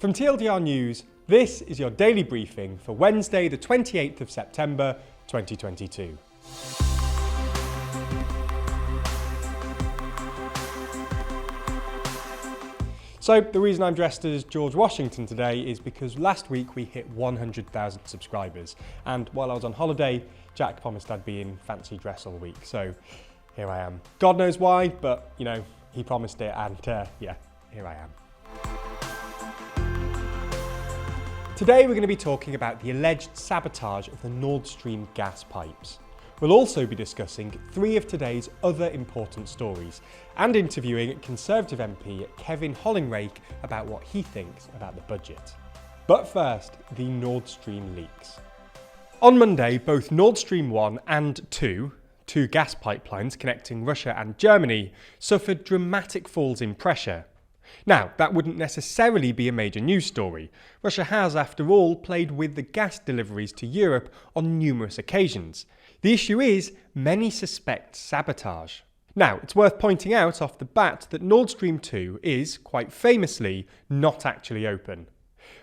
From TLDR News, this is your daily briefing for Wednesday the 28th of September 2022. So the reason I'm dressed as George Washington today is because last week we hit 100,000 subscribers, and while I was on holiday, Jack promised I'd be in fancy dress all week, so here I am. God knows why, but you know, he promised it, and yeah, here I am. Today we're going to be talking about the alleged sabotage of the Nordstream gas pipes. We'll also be discussing three of today's other important stories and interviewing Conservative MP Kevin Hollinrake about what he thinks about the budget. But first, the Nordstream leaks. On Monday, both Nord Stream 1 and 2, two gas pipelines connecting Russia and Germany, suffered dramatic falls in pressure. Now, that wouldn't necessarily be a major news story. Russia has, after all, played with the gas deliveries to Europe on numerous occasions. The issue is, many suspect sabotage. Now, it's worth pointing out off the bat that Nord Stream 2 is, quite famously, not actually open.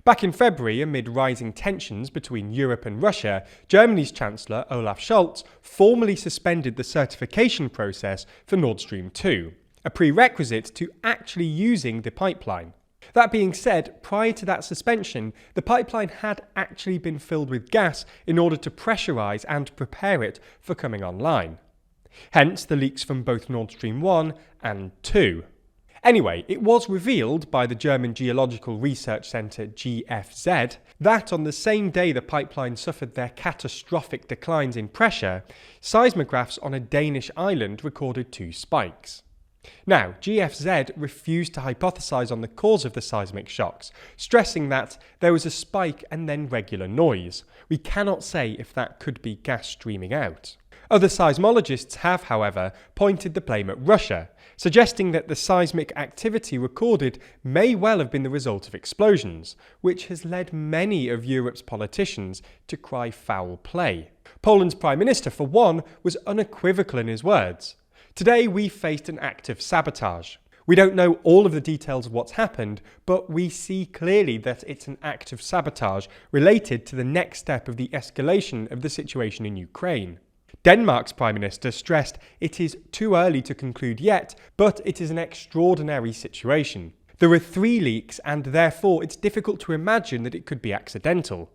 Back in February, amid rising tensions between Europe and Russia, Germany's Chancellor Olaf Scholz formally suspended the certification process for Nord Stream 2. A prerequisite to actually using the pipeline. That being said, prior to that suspension, the pipeline had actually been filled with gas in order to pressurise and prepare it for coming online. Hence the leaks from both Nord Stream 1 and 2. Anyway, it was revealed by the German Geological Research Centre GFZ that on the same day the pipeline suffered their catastrophic declines in pressure, seismographs on a Danish island recorded two spikes. Now, GFZ refused to hypothesise on the cause of the seismic shocks, stressing that there was a spike and then regular noise. We cannot say if that could be gas streaming out. Other seismologists have, however, pointed the blame at Russia, suggesting that the seismic activity recorded may well have been the result of explosions, which has led many of Europe's politicians to cry foul play. Poland's Prime Minister, for one, was unequivocal in his words. Today we faced an act of sabotage. We don't know all of the details of what's happened, but we see clearly that it's an act of sabotage related to the next step of the escalation of the situation in Ukraine. Denmark's Prime Minister stressed it is too early to conclude yet, but it is an extraordinary situation. There are 3 leaks and therefore it's difficult to imagine that it could be accidental.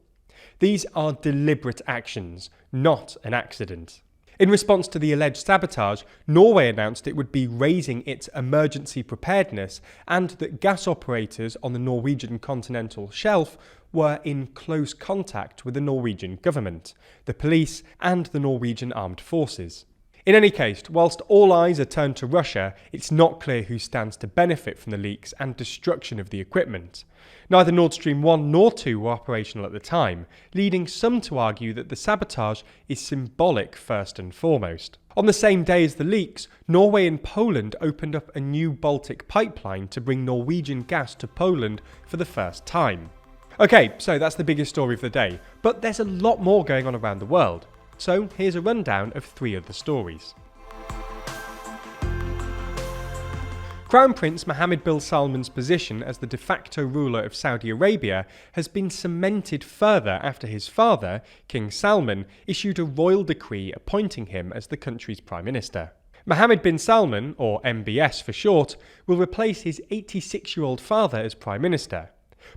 These are deliberate actions, not an accident. In response to the alleged sabotage, Norway announced it would be raising its emergency preparedness and that gas operators on the Norwegian continental shelf were in close contact with the Norwegian government, the police and the Norwegian armed forces. In any case, whilst all eyes are turned to Russia, it's not clear who stands to benefit from the leaks and destruction of the equipment. Neither Nord Stream 1 nor 2 were operational at the time, leading some to argue that the sabotage is symbolic first and foremost. On the same day as the leaks, Norway and Poland opened up a new Baltic pipeline to bring Norwegian gas to Poland for the first time. Okay, so that's the biggest story of the day, but there's a lot more going on around the world. So here's a rundown of 3 of the stories. Crown Prince Mohammed bin Salman's position as the de facto ruler of Saudi Arabia has been cemented further after his father, King Salman, issued a royal decree appointing him as the country's Prime Minister. Mohammed bin Salman, or MBS for short, will replace his 86-year-old father as Prime Minister.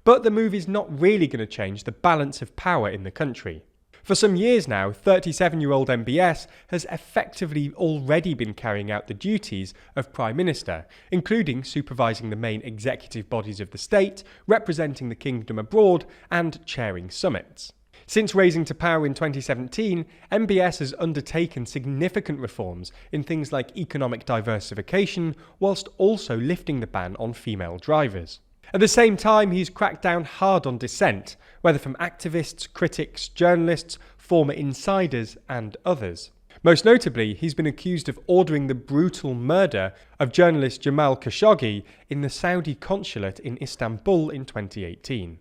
But the move is not really going to change the balance of power in the country. For some years now, 37-year-old MBS has effectively already been carrying out the duties of Prime Minister, including supervising the main executive bodies of the state, representing the kingdom abroad, and chairing summits. Since rising to power in 2017, MBS has undertaken significant reforms in things like economic diversification, whilst also lifting the ban on female drivers. At the same time, he's cracked down hard on dissent, whether from activists, critics, journalists, former insiders, and others. Most notably, he's been accused of ordering the brutal murder of journalist Jamal Khashoggi in the Saudi consulate in Istanbul in 2018.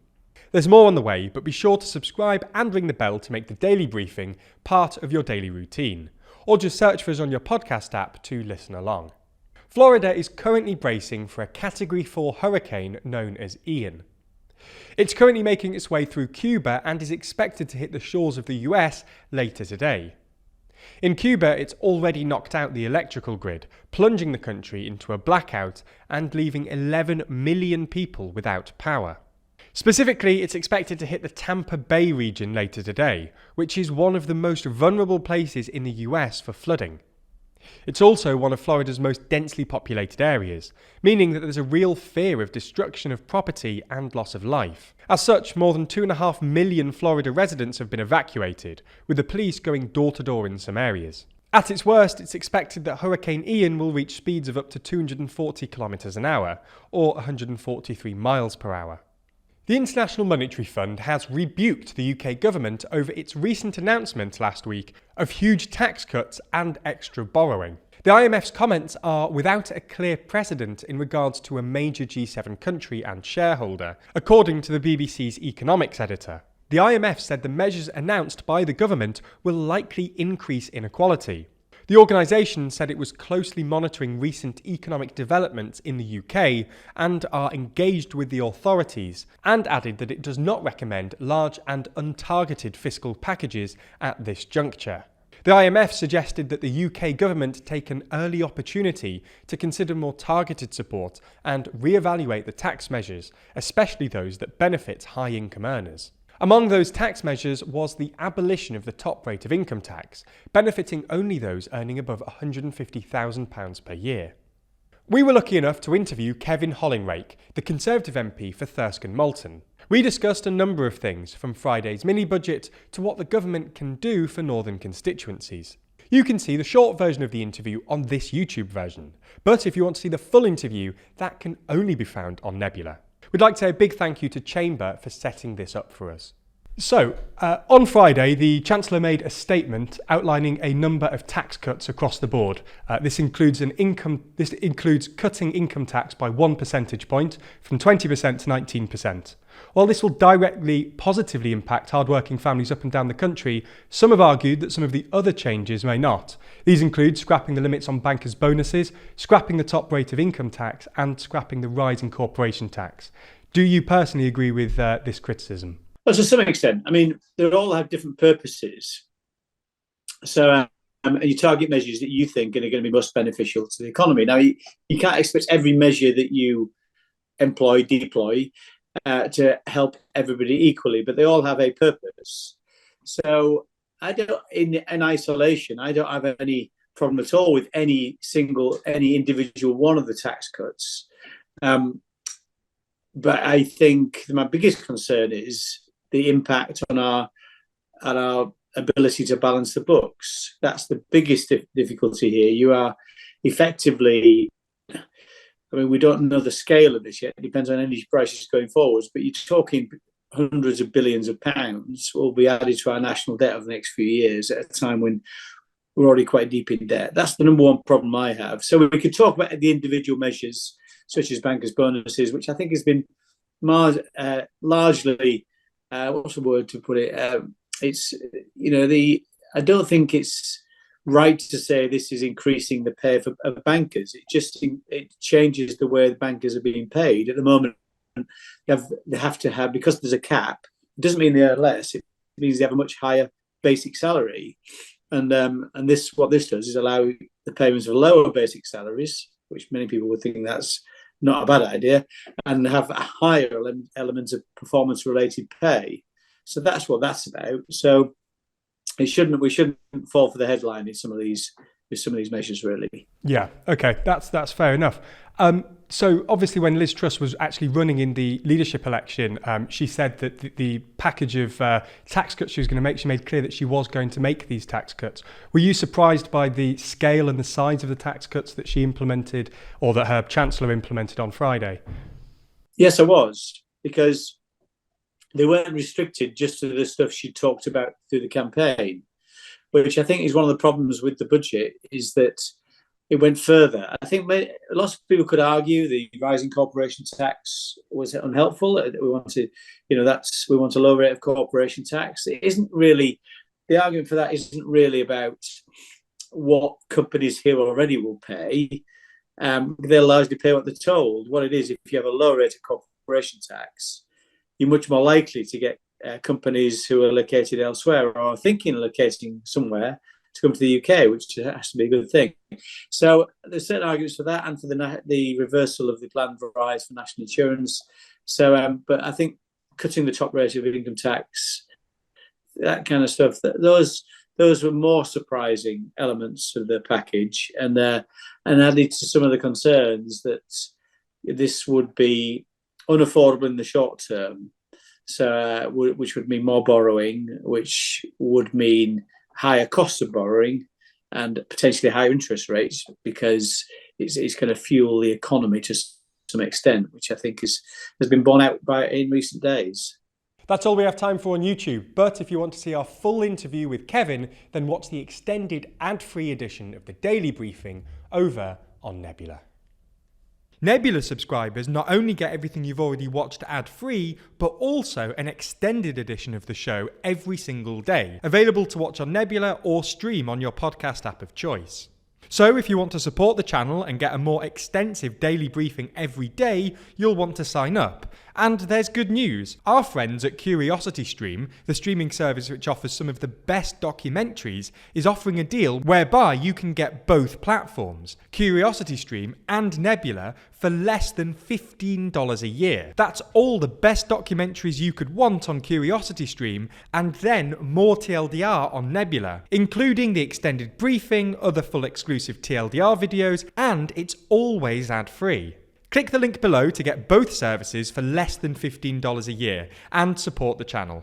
There's more on the way, but be sure to subscribe and ring the bell to make the daily briefing part of your daily routine, or just search for us on your podcast app to listen along. Florida is currently bracing for a Category 4 hurricane known as Ian. It's currently making its way through Cuba and is expected to hit the shores of the US later today. In Cuba, it's already knocked out the electrical grid, plunging the country into a blackout and leaving 11 million people without power. Specifically, it's expected to hit the Tampa Bay region later today, which is one of the most vulnerable places in the US for flooding. It's also one of Florida's most densely populated areas, meaning that there's a real fear of destruction of property and loss of life. As such, more than 2.5 million Florida residents have been evacuated, with the police going door to door in some areas. At its worst, it's expected that Hurricane Ian will reach speeds of up to 240 kilometres an hour, or 143 miles per hour. The International Monetary Fund has rebuked the UK government over its recent announcement last week of huge tax cuts and extra borrowing. The IMF's comments are without a clear precedent in regards to a major G7 country and shareholder, according to the BBC's economics editor. The IMF said the measures announced by the government will likely increase inequality. The organisation said it was closely monitoring recent economic developments in the UK and are engaged with the authorities, and added that it does not recommend large and untargeted fiscal packages at this juncture. The IMF suggested that the UK government take an early opportunity to consider more targeted support and re-evaluate the tax measures, especially those that benefit high-income earners. Among those tax measures was the abolition of the top rate of income tax, benefiting only those earning above £150,000 per year. We were lucky enough to interview Kevin Hollinrake, the Conservative MP for Thirsk and Malton. We discussed a number of things, from Friday's mini-budget to what the government can do for northern constituencies. You can see the short version of the interview on this YouTube version, but if you want to see the full interview, that can only be found on Nebula. We'd like to say a big thank you to Chamber for setting this up for us. So, on Friday, the Chancellor made a statement outlining a number of tax cuts across the board. This includes cutting income tax by 1 percentage point from 20% to 19%. While this will directly positively impact hard-working families up and down the country, some have argued that some of the other changes may not. These include scrapping the limits on bankers' bonuses, scrapping the top rate of income tax, and scrapping the rise in corporation tax. Do you personally agree with this criticism? Well, to some extent. I mean, they all have different purposes. So, you target measures that you think are going to be most beneficial to the economy. Now, you can't expect every measure that you deploy to help everybody equally, but they all have a purpose. So, in isolation, I don't have any problem at all with any individual one of the tax cuts. But I think my biggest concern is the impact on our ability to balance the books. That's the biggest difficulty here. You are effectively, I mean, we don't know the scale of this yet. It depends on energy prices going forwards, but you're talking hundreds of billions of pounds will be added to our national debt over the next few years at a time when we're already quite deep in debt. That's the number one problem I have. So we could talk about the individual measures, such as bankers' bonuses, which I think has been largely, what's the word to put it? I don't think it's right to say this is increasing the pay of bankers. It changes the way the bankers are being paid. At the moment, they have to have, because there's a cap, it doesn't mean they earn less. It means they have a much higher basic salary. And what this does is allow the payments of lower basic salaries, which many people would think that's not a bad idea, and have a higher element of performance-related pay. So that's what that's about. So we shouldn't fall for the headline in some of these measures, really. Yeah, okay, that's fair enough. So obviously, when Liz Truss was actually running in the leadership election, she said that the package of tax cuts she was going to make, she made clear that she was going to make these tax cuts. Were you surprised by the scale and the size of the tax cuts that she implemented, or that her Chancellor implemented on Friday? Yes, I was, because they weren't restricted just to the stuff she talked about through the campaign, which I think is one of the problems with the budget, is that it went further. I think lots of people could argue the rising corporation tax was unhelpful. We want a low rate of corporation tax. It isn't really, the argument for that isn't really about what companies here already will pay. They'll largely pay what they're told. What it is, if you have a low rate of corporation tax, you're much more likely to get companies who are located elsewhere or are thinking of locating somewhere to come to the UK, which has to be a good thing. So there's certain arguments for that and for the reversal of the planned rise for national insurance. So, but I think cutting the top rate of income tax, that kind of stuff, those were more surprising elements of the package, and added to some of the concerns that this would be unaffordable in the short term. So, which would mean more borrowing, which would mean higher costs of borrowing and potentially higher interest rates, because it's going to fuel the economy to some extent, which I think has been borne out in recent days. That's all we have time for on YouTube, but if you want to see our full interview with Kevin, then watch the extended ad-free edition of the Daily Briefing over on Nebula. Nebula subscribers not only get everything you've already watched ad-free, but also an extended edition of the show every single day, available to watch on Nebula or stream on your podcast app of choice. So if you want to support the channel and get a more extensive daily briefing every day, you'll want to sign up. And there's good news. Our friends at CuriosityStream, the streaming service which offers some of the best documentaries, is offering a deal whereby you can get both platforms, CuriosityStream and Nebula, for less than $15 a year. That's all the best documentaries you could want on CuriosityStream, and then more TLDR on Nebula, including the extended briefing, other full exclusive TLDR videos, and it's always ad-free. Click the link below to get both services for less than $15 a year and support the channel.